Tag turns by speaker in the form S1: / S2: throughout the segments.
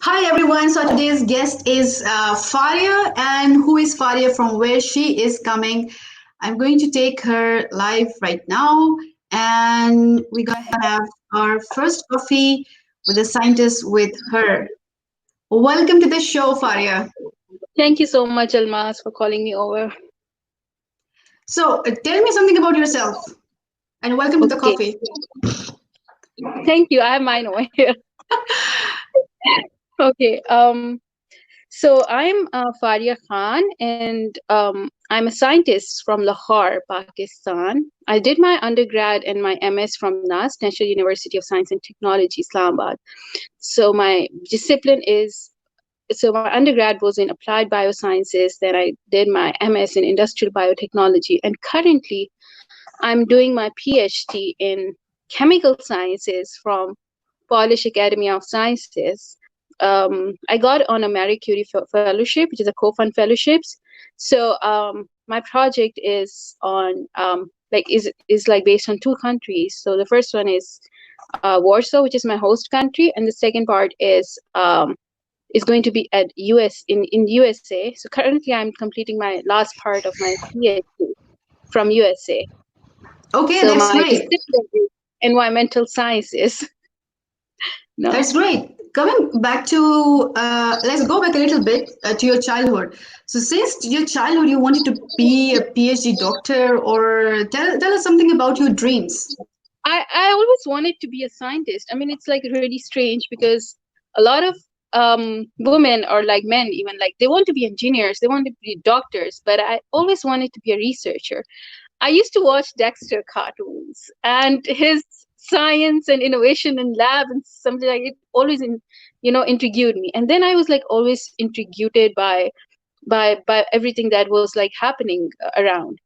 S1: Hi everyone. So today's guest is Faria, and who is Faria? From where she is coming? I'm going to take her live right now, and we're gonna have our first coffee with a scientist with her. Welcome to the show, Faria.
S2: Thank you so much, Almas, for calling me over.
S1: So tell me something about yourself, and welcome to the
S2: Okay,
S1: coffee.
S2: thank you. I have mine over here. Okay, so I'm Faria Khan, and I'm a scientist from Lahore, Pakistan. I did my undergrad and my MS from NUST, National University of Science and Technology, Islamabad. So my discipline is so my undergrad was in applied biosciences. Then I did my MS in industrial biotechnology, and currently I'm doing my PhD in chemical sciences from Polish Academy of Sciences. I got on a Marie Curie fellowship, which is a co-fund fellowships. So my project is on is like based on two countries. So the first one is Warsaw, which is my host country, and the second part is going to be at in USA. So currently, I'm completing my last part of my PhD from USA.
S1: Okay,
S2: So
S1: that's
S2: my
S1: great.
S2: discipline is environmental sciences. No.
S1: That's great. Coming back to, let's go back a little bit to your childhood. So, since your childhood, you wanted to be a PhD doctor, or tell us something about your dreams.
S2: I always wanted to be a scientist. I mean, it's like really strange because a lot of women or like men even like they want to be engineers, they want to be doctors, but I always wanted to be a researcher. I used to watch Dexter cartoons and his science and innovation in lab and something like it always intrigued me. And then I was like always intrigued by everything that was like happening around.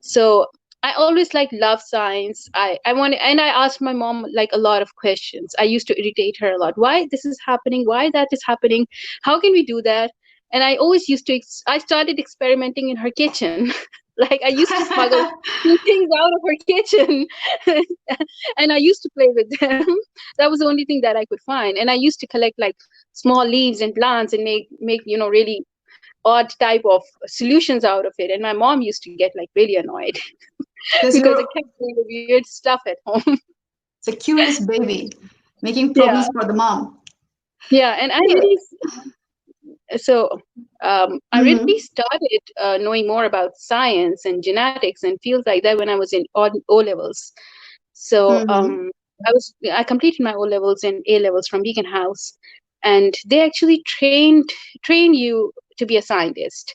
S2: So I always like love science. I want and I asked my mom like a lot of questions. I used to irritate her a lot. Why this is happening? Why that is happening? How can we do that? And I always used to I started experimenting in her kitchen. Like I used to smuggle things out of her kitchen and I used to play with them. That was the only thing that I could find. And I used to collect like small leaves and plants and make really odd type of solutions out of it. And my mom used to get like really annoyed
S1: Because
S2: because I
S1: you're
S2: kept doing the weird stuff at home.
S1: a curious baby making
S2: Yeah,
S1: problems for the mom.
S2: yeah, and
S1: Yeah.
S2: so I really
S1: Mm-hmm.
S2: started knowing more about science and genetics and fields like that when I was in O levels. So
S1: Mm-hmm.
S2: I completed my O levels and A levels from Beacon House, and they actually train you to be a scientist.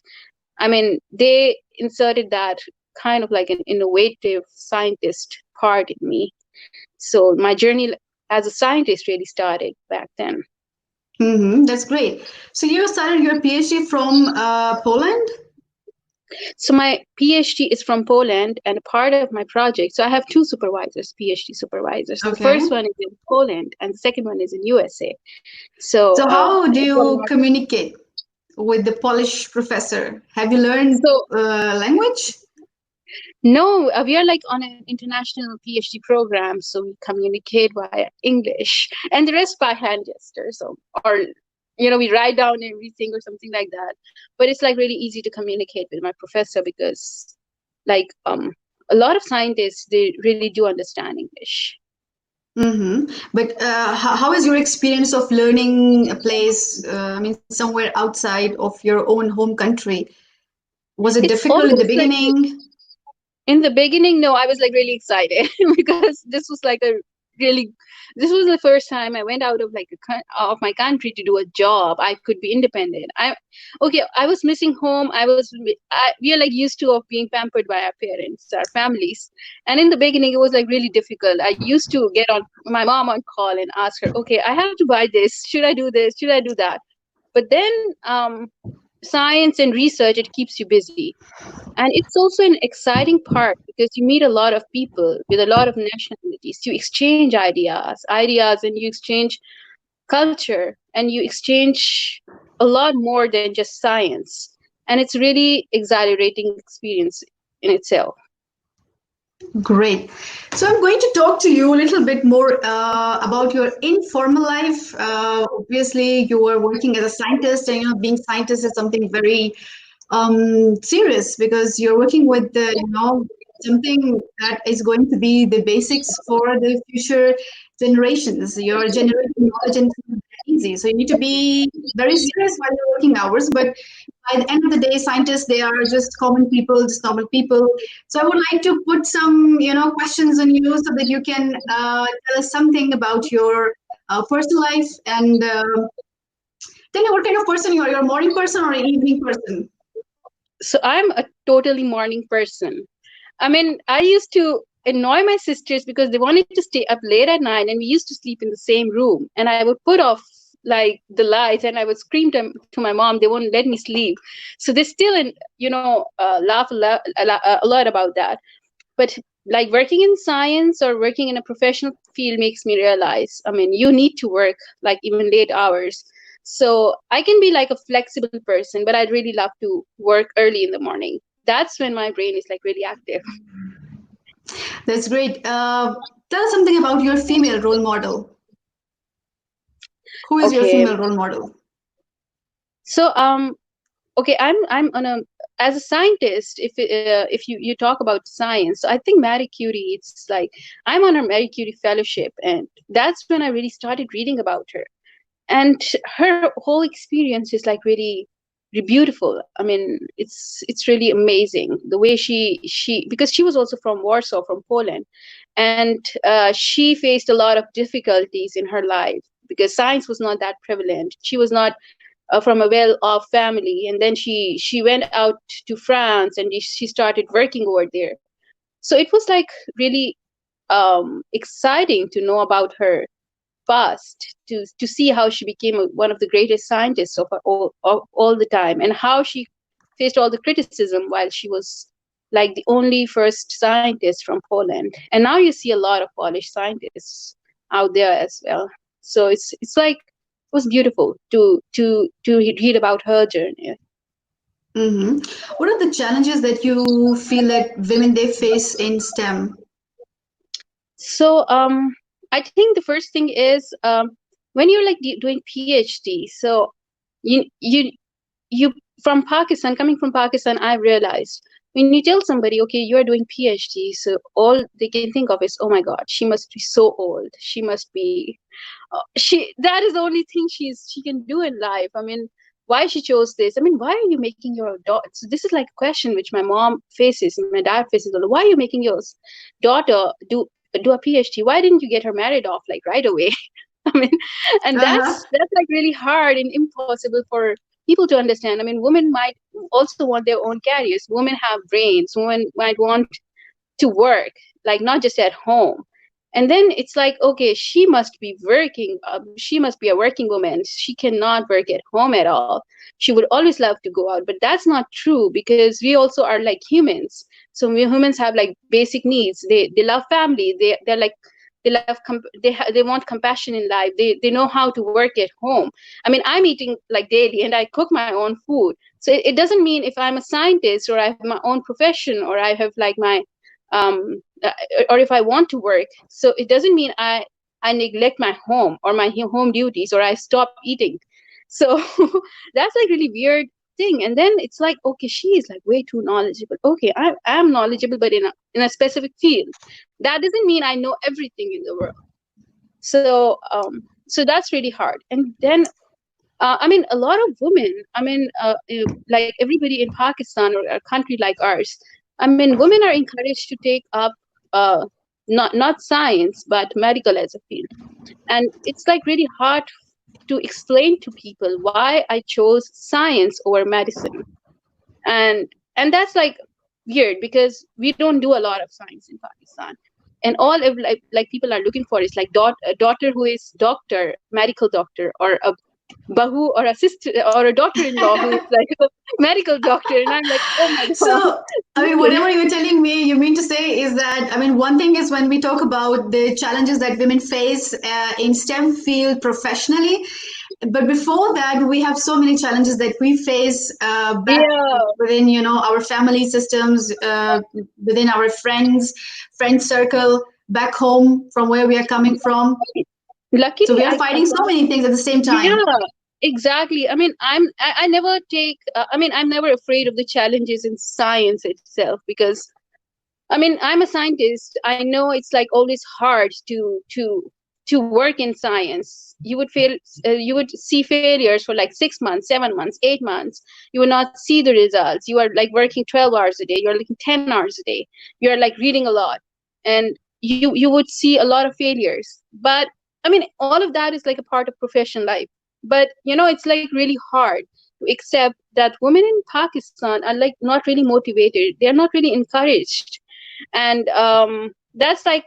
S2: I mean, they inserted that kind of like an innovative scientist part in me. So my journey as a scientist really started back then.
S1: Mm-hmm. That's great. So, you started your PhD from Poland?
S2: So my PhD is from Poland, and a part of my project. So I have two supervisors, PhD supervisors. The
S1: Okay.
S2: first one is in Poland, and the second one is in USA. So
S1: So, how do you communicate with the Polish professor? Have you learned
S2: so
S1: language?
S2: no, we are like on an international PhD program, so we communicate via English, and the rest by hand gestures, or we write down everything or something like that. But it's like really easy to communicate with my professor because, like, a lot of scientists they really do understand English.
S1: Mm-hmm. But how is your experience of learning a place, I mean, somewhere outside of your own home country? Was it
S2: It's
S1: difficult in the
S2: almost like
S1: beginning?
S2: in the beginning, no, I was like really excited because really this was the first time I went out of like of my country to do a job. I could be independent. I was missing home. We are like used to of being pampered by our parents, our families. And in the beginning, it was like really difficult. I used to get on my mom on call and ask her, okay, I have to buy this. Should I do this? Should I do that? But then science and research, it keeps you busy, and it's also an exciting part because you meet a lot of people with a lot of nationalities. You exchange ideas, and you exchange culture, and you exchange a lot more than just science. And it's really exhilarating experience in itself.
S1: Great. So I'm going to talk to you a little bit more about your informal life. Obviously, you are working as a scientist, and being scientist is something very serious because you're working with something that is going to be the basics for the future generations. You're generating knowledge and it's not easy, so you need to be very serious while you're working hours. But by the end of the day, scientists, they are just common people, just normal people. So I would like to put some questions on you so that you can tell us something about your personal life and tell me what kind of person you are. You're a morning person or an evening person?
S2: So I'm a totally morning person. I mean, I used to annoy my sisters because they wanted to stay up late at night and we used to sleep in the same room. And I would put off like the lights and I would scream to my mom, they won't let me sleep. So they still, laugh a lot about that. But like working in science or working in a professional field makes me realize, I mean, you need to work like even late hours. So I can be like a flexible person, but I'd really love to work early in the morning. That's when my brain is like really active.
S1: That's great. Tell us something about your female role model. Who is your
S2: Okay.
S1: female role model?
S2: So okay, I'm on a as a scientist, if you talk about science, so I think Marie Curie, it's like I'm on her Marie Curie fellowship, and that's when I really started reading about her. And her whole experience is like really beautiful. I mean, it's really amazing the way she because she was also from Warsaw, from Poland, and she faced a lot of difficulties in her life because science was not that prevalent. She was not from a well-off family, and then she went out to France and she started working over there. So it was like really exciting to know about her past, to see how she became one of the greatest scientists of all the time, and how she faced all the criticism while she was like the only first scientist from Poland. And now you see a lot of Polish scientists out there as well. So it's like it was beautiful to read about her journey.
S1: Hmm. What are the challenges that you feel that women they face in STEM?
S2: So I think the first thing is when you're like doing PhD. So you you from Pakistan, coming from Pakistan, I've realized when you tell somebody, okay, you are doing PhD, so all they can think of is, oh my God, she must be so old. She must be, she. That is the only thing she can do in life. I mean, why she chose this? I mean, why are you making your daughter? So this is like a question which my mom faces, my dad faces. Why are you making your daughter do a PhD? Why didn't you get her married off like right away? I mean, and
S1: Uh-huh.
S2: that's like really hard and impossible for people to understand. I mean, women might also want their own careers. Women have brains. Women might want to work, like not just at home. And then it's like, okay, she must be working. She must be a working woman. She cannot work at home at all. She would always love to go out, but that's not true because we also are like humans. So we humans have like basic needs. They love family. They're like they want compassion in life. They know how to work at home. I mean, I'm eating like daily and I cook my own food. So it doesn't mean if I'm a scientist or I have my own profession or I have like my um or if I want to work, so it doesn't mean I neglect my home or my home duties or I stop eating. So that's like really weird thing. And then it's like, okay, she is like way too knowledgeable. Okay, I'm knowledgeable, but in a specific field. That doesn't mean I know everything in the world. So that's really hard. And then I mean, a lot of women, I mean, like everybody in Pakistan or a country like ours, I mean, women are encouraged to take up uh, not science, but medical as a field. And it's like really hard to explain to people why I chose science over medicine. And that's like weird because we don't do a lot of science in Pakistan. And like people are looking for is like a daughter who is doctor, medical doctor, or a bahu or a sister or a daughter-in-law who is like a medical doctor. And I'm like, oh my God.
S1: So, I mean, whatever you're telling me, you mean to say is that, I mean, one thing is when we talk about the challenges that women face in STEM field professionally, but before that, we have so many challenges that we face back
S2: Yeah,
S1: within, our family systems, within our friend circle, back home from where we are coming from. So
S2: luckily
S1: we are
S2: I
S1: fighting so
S2: got,
S1: many things at the same time.
S2: yeah, exactly. I mean, I never take, I mean, I'm never afraid of the challenges in science itself, because I mean, I'm a scientist. I know it's like always hard to work in science. You would fail, you would see failures for like 6 months, 7 months, 8 months. You will not see the results. You are like working 12 hours a day. You're like 10 hours a day. You're like reading a lot, and you would see a lot of failures. But I mean, all of that is like a part of professional life. But it's like really hard to accept that women in Pakistan are like not really motivated. They're not really encouraged, and that's like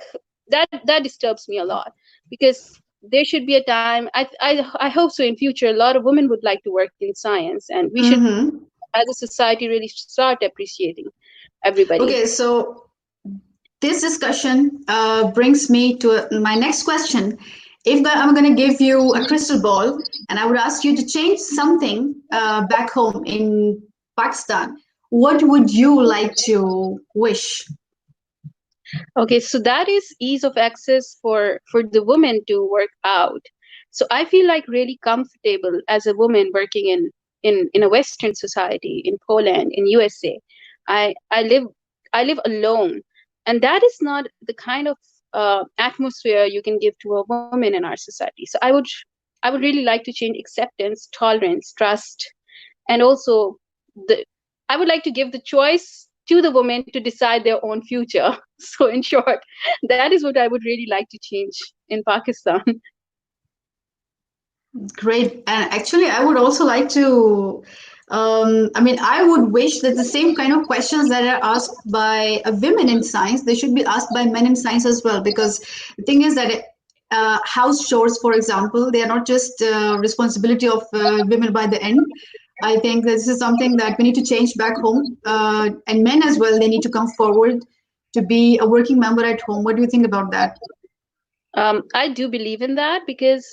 S2: that disturbs me a lot, because there should be a time, I hope so in future, a lot of women would like to work in science, and we should
S1: Mm-hmm.
S2: as a society really start appreciating everybody.
S1: Okay, so this discussion brings me to my next question. If I'm going to give you a crystal ball and I would ask you to change something back home in Pakistan, what would you like to wish?
S2: Okay, so that is ease of access for the woman to work out. So I feel like really comfortable as a woman working in a Western society, in Poland, in USA. I live alone, and that is not the kind of atmosphere you can give to a woman in our society. So I would really like to change acceptance, tolerance, trust, and also the I would like to give the choice to the women to decide their own future. So in short, that is what I would really like to change in Pakistan.
S1: Great. And actually, I would also like to, I mean, I would wish that the same kind of questions that are asked by women in science, they should be asked by men in science as well. Because the thing is that house chores, for example, they are not just responsibility of women by the end. I think this is something that we need to change back home. And men as well, they need to come forward to be a working member at home. What do you think about that?
S2: I do believe in that, because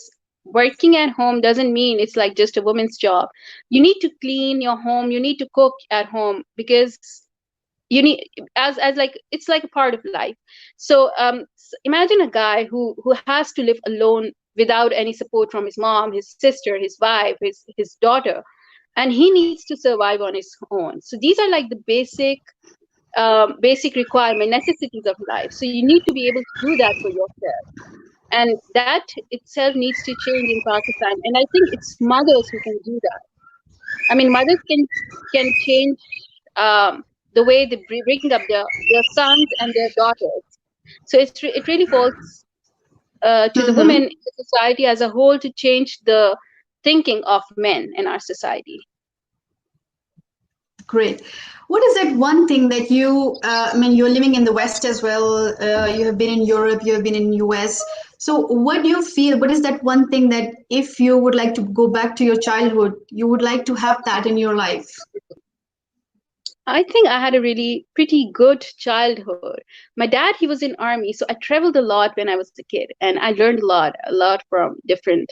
S2: working at home doesn't mean it's like just a woman's job. You need to clean your home, you need to cook at home, because you need, as like it's like a part of life. So imagine a guy who has to live alone without any support from his mom, his sister, his wife, his daughter, and he needs to survive on his own. So these are like the basic requirement necessities of life. So you need to be able to do that for yourself, and that itself needs to change in Pakistan. And I think it's mothers who can do that. I mean, mothers can change the way they bring up their sons and their daughters. So it really falls to the women
S1: Mm-hmm.
S2: in the society as a whole to change the thinking of men in our society.
S1: Great. What is that one thing that you, I mean, you're living in the West as well, you have been in Europe, you have been in US. So what do you feel, what is that one thing that if you would like to go back to your childhood, you would like to have that in your life?
S2: I think I had a really pretty good childhood. My dad, he was in army, so I traveled a lot when I was a kid, and I learned a lot from different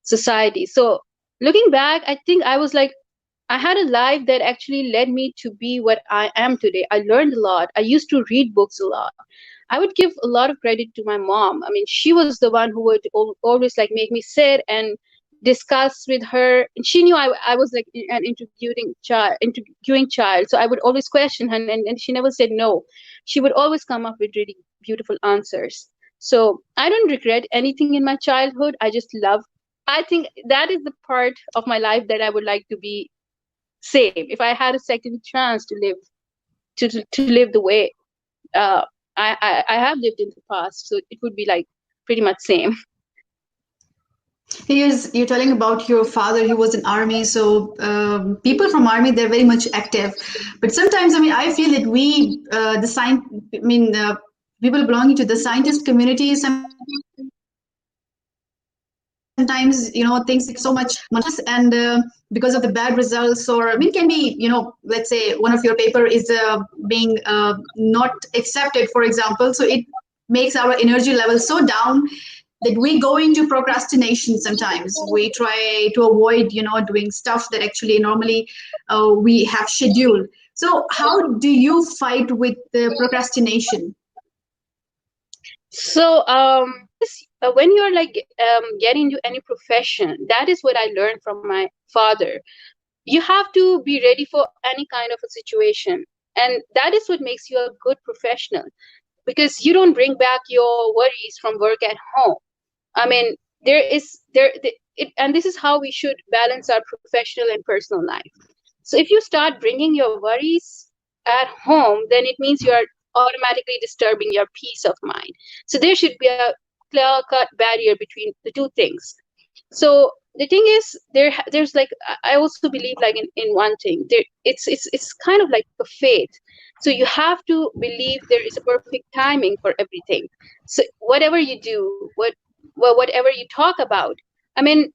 S2: societies. So looking back, I think I was like, I had a life that actually led me to be what I am today. I learned a lot. I used to read books a lot. I would give a lot of credit to my mom. I mean, she was the one who would always like make me sit and discuss with her. And she knew I was like an interviewing child. So I would always question her, and she never said no. She would always come up with really beautiful answers. So I don't regret anything in my childhood. I just love, I think that is the part of my life that I would like to be same. If I had a second chance to live to live the way uh, I have lived in the past, so it would be like pretty much same.
S1: You're telling about your father, he was in army, so people from army, they're very much active. But sometimes, I mean, I feel that we, I mean, people belonging to the scientist community, sometimes, things take so much months and because of the bad results, or I mean, can be, let's say one of your paper is being not accepted, for example. So it makes our energy level so down that we go into procrastination sometimes. We try to avoid, doing stuff that actually normally we have scheduled. So how do you fight with the procrastination?
S2: So, when you're like getting into any profession, that is what I learned from my father. You have to be ready for any kind of a situation, and that is what makes you a good professional, because you don't bring back your worries from work at home. I mean, and this is how we should balance our professional and personal life. So if you start bringing your worries at home, then it means you are automatically disturbing your peace of mind. So there should be a clear cut barrier between the two things. So the thing is, there's like, I also believe like in one thing. It's kind of like a faith. So you have to believe there is a perfect timing for everything. So whatever you do, whatever you talk about, I mean,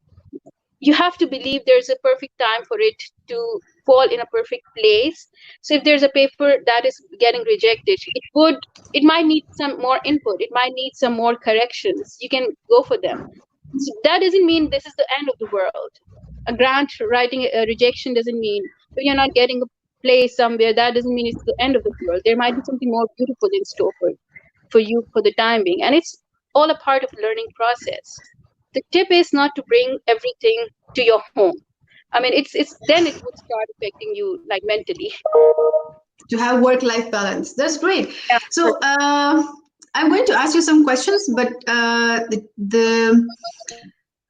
S2: you have to believe there's a perfect time for it to fall in a perfect place. So if there's a paper that is getting rejected, it might need some more input, it might need some more corrections, you can go for them. So that doesn't mean this is the end of the world. A grant writing a rejection doesn't mean, if you're not getting a place somewhere, that doesn't mean it's the end of the world. There might be something more beautiful in store for you for the time being, and it's all a part of the learning process. The tip is not to bring everything to your home. I mean, it's then it would start affecting you like mentally.
S1: To have work-life balance. That's great.
S2: Yeah.
S1: So I'm going to ask you some questions, but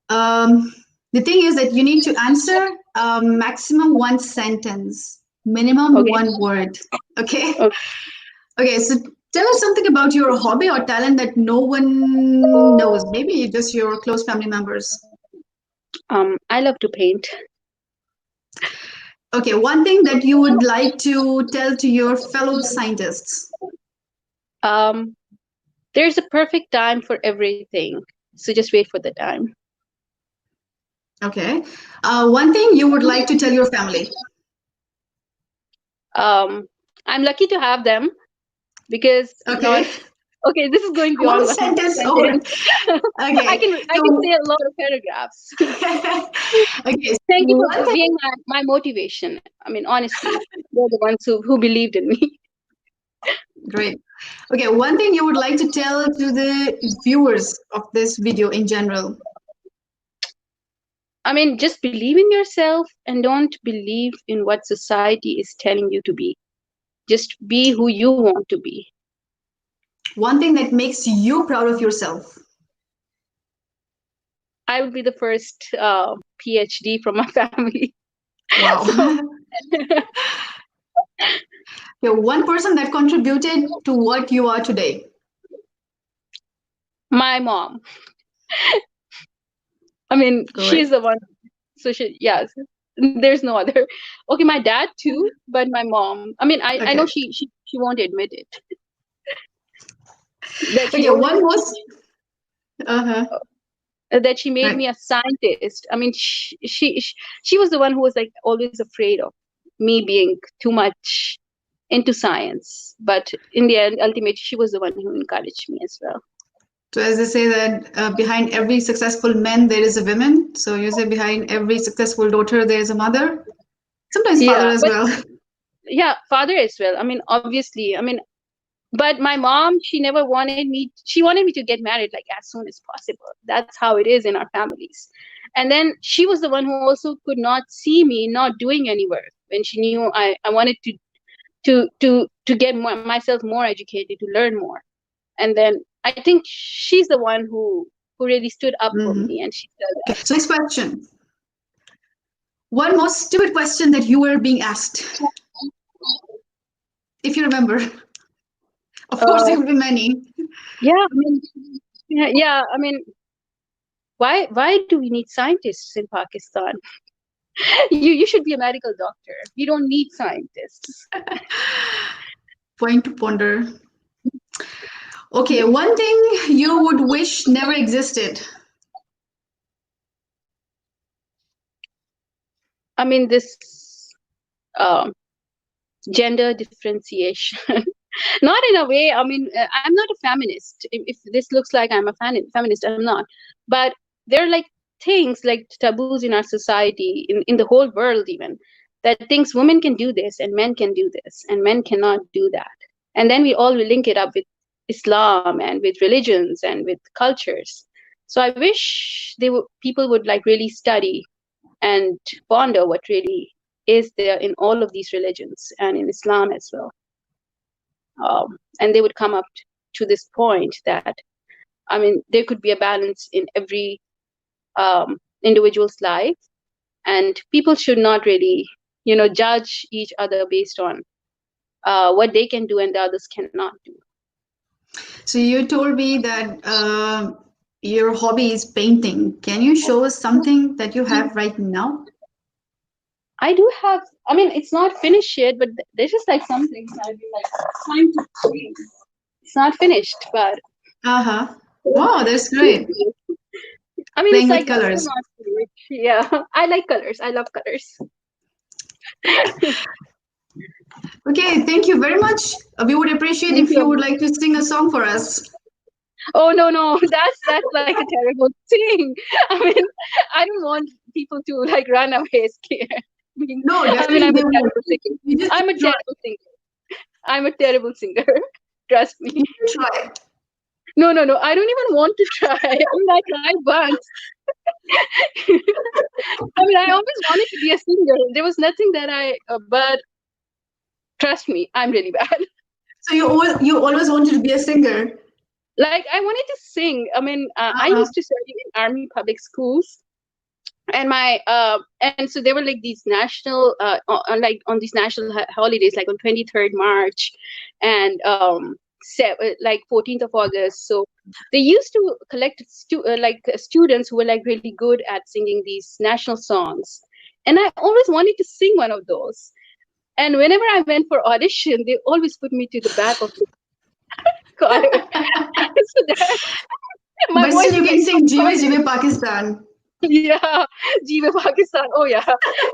S1: um, the thing is that you need to answer maximum one sentence, minimum
S2: Okay.
S1: one word. Okay.
S2: Okay.
S1: Okay. So tell us something about your hobby or talent that no one knows. Maybe just your close family members.
S2: I love to paint.
S1: Okay. One thing that you would like to tell to your fellow scientists.
S2: Um, there's a perfect time for everything, so just wait for the time.
S1: Okay. One thing you would like to tell your family.
S2: Um, I'm lucky to have them because not.
S1: Okay.
S2: Okay, this is going beyond
S1: One
S2: one
S1: sentence over.
S2: sentence. I
S1: Okay.
S2: can
S1: So,
S2: say a lot of paragraphs.
S1: okay. So
S2: Thank you
S1: one
S2: for
S1: thing,
S2: being my motivation. I mean, honestly, they're the ones who believed in me.
S1: great. Okay. One thing you would like to tell to the viewers of this video in general.
S2: I mean, just believe in yourself and don't believe in what society is telling you to be. Just be who you want to be.
S1: One thing that makes you proud of yourself.
S2: I would be the first PhD from my family.
S1: Wow.
S2: So
S1: Okay. One person that contributed to what you are today.
S2: my mom. I mean, she's
S1: Great.
S2: the one. So she, yes, there's no other. Okay, my dad too, but my mom. I mean, I know
S1: Okay.
S2: she won't admit it. That she
S1: Okay.
S2: always
S1: One most. Uh-huh.
S2: that she made
S1: Right.
S2: me a scientist. I mean, she was the one who was like always afraid of me being too much into science. But in the end, ultimately, she was the one who encouraged me as well.
S1: So as they say that behind every successful man there is a woman. So you say behind every successful daughter there is a mother. Sometimes father
S2: Yeah,
S1: as
S2: but
S1: well.
S2: yeah, father as well. I mean, obviously, I mean, but my mom, she never wanted me. She wanted me to get married like as soon as possible. That's how it is in our families. And then she was the one who also could not see me not doing any work when she knew I wanted to get myself more educated, to learn more. And then I think she's the one who really stood up for
S1: Hmm.
S2: me, and she said
S1: Okay.
S2: that.
S1: So next question. One most stupid question that you were being asked, if you remember. Of course,
S2: Uh,
S1: there will be many.
S2: yeah, I mean, yeah, I mean, why do we need scientists in Pakistan? You should be a medical doctor. We don't need scientists.
S1: Point to ponder. Okay, one thing you would wish never existed.
S2: I mean, this um, gender differentiation. Not in a way. I mean, I'm not a feminist. If this looks like I'm a feminist, I'm not. But there are like things like taboos in our society, in the whole world even, that thinks women can do this and men can do this and men cannot do that. And then we all link it up with Islam and with religions and with cultures. So I wish people would like really study and ponder what really is there in all of these religions and in Islam as well. And they would come up to this point that, I mean, there could be a balance in every individual's life, and people should not really, judge each other based on what they can do and the others cannot do.
S1: So you told me that your hobby is painting. Can you show us something that you have right now?
S2: I do have, I mean, it's not finished yet, but there's just like some things I've been like trying to paint. It's not finished, but
S1: Uh-huh. Wow, that's great.
S2: I mean,
S1: Playing
S2: it's
S1: with
S2: like
S1: colors.
S2: yeah. I like colors. I love colors.
S1: Okay, thank you very much. We would appreciate
S2: Thank
S1: if you would
S2: you.
S1: like to sing a song for us.
S2: Oh no, that's like a terrible thing. I mean, I don't want people to like run away scared.
S1: No,
S2: I mean,
S1: definitely
S2: I'm a
S1: they won't.
S2: terrible singer.
S1: You just
S2: I'm a
S1: try.
S2: terrible singer. I'm a terrible singer. Trust me.
S1: You can try.
S2: No. I don't even want to try. I mean, I tried once. I mean, I always wanted to be a singer. There was nothing that but trust me, I'm really bad.
S1: So you always wanted to be a singer.
S2: Like, I wanted to sing. I mean, I
S1: Uh-huh.
S2: used to study in army public schools, and and so there were like these national like on these national holidays, like on 23rd March and like 14th of August. So they used to collect students who were like really good at singing these national songs, and I always wanted to sing one of those. And whenever I went for audition, they always put me to the back of the choir. So that my
S1: But
S2: voice
S1: still,
S2: is
S1: you
S2: like
S1: can
S2: not
S1: sing Jive
S2: perfect.
S1: Jive Pakistan.
S2: Yeah, Geneva, Pakistan. Oh yeah.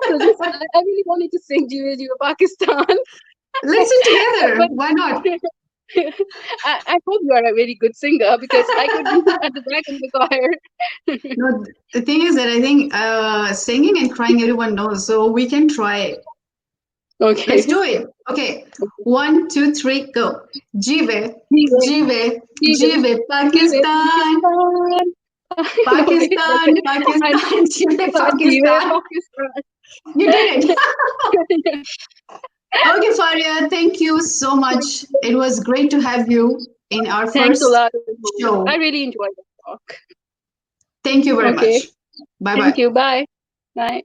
S2: So this, I really wanted to sing Geneva, Pakistan,
S1: Let's sing together.
S2: but
S1: Why not?
S2: I hope you are a very good singer because I could be at the back of the choir.
S1: No, the thing is that I think singing and crying everyone knows, so we can try. Let's
S2: Okay.
S1: do it. Okay. 1, 2, 3, go. Jive,
S2: Geneva,
S1: Jive,
S2: Geneva,
S1: Jive,
S2: Geneva,
S1: Pakistan,
S2: Pakistan. No, wait,
S1: Pakistan,
S2: I,
S1: Pakistan, Jive,
S2: Geneva,
S1: Pakistan.
S2: Pakistan.
S1: You did it. Okay, Faria, thank you so much. It was great to have you in our
S2: Thanks a
S1: first
S2: lot. I
S1: show.
S2: really enjoyed the talk.
S1: Thank you very
S2: Okay.
S1: much. Bye
S2: Thank
S1: bye.
S2: you. Bye. Bye.